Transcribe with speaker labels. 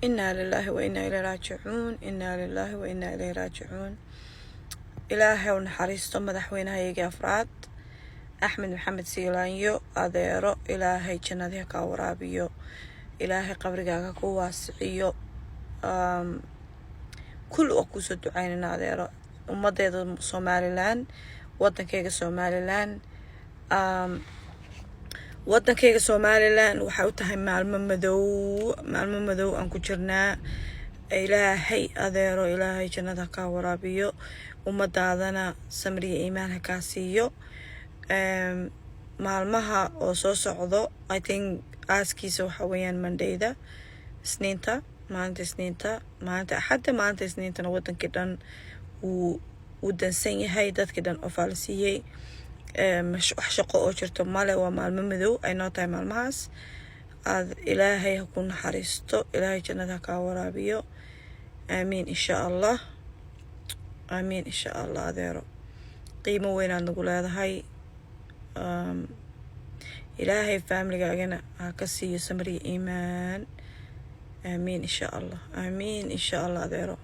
Speaker 1: إنا لله وإنا إليه راجعون إنا لله وإنا إليه راجعون. إلهي ونحريستو مدحوينها يجي أفراد أحمد محمد سيلانيو أديرو إلهي جنادها كورابيو إلهي قبرقاك كواسعيو كل أقوس الدعين أديرو ومضيض سوماليلان ودنكيغا سوماليلان waddankayga Somaliland waxa uu tahay maalmo madow aan ku jirnaa ilaahay adeero ilaahay jannada ka waraabiyo ummadaadana samriye iimaan ka siiyo maalmaha oo soo socdo I think aaskiisa waxa weeyaan Mondayda maanta axadda isniintana waddankii dhan uu dansan yahay dadkii dhan oo faalsiiyay wax shaqo oo jirto male waa maalmo madow ay noo tahay maalmahaas ilaahay ha ku naxariisto ilaahay jannada ka waraabiyo aamiin insha Allah adeero qiimo weyn aad nagu leedahay ilaahay family-gaagana ha ka siiyo samriye iimaan aamiin insha Allah adeero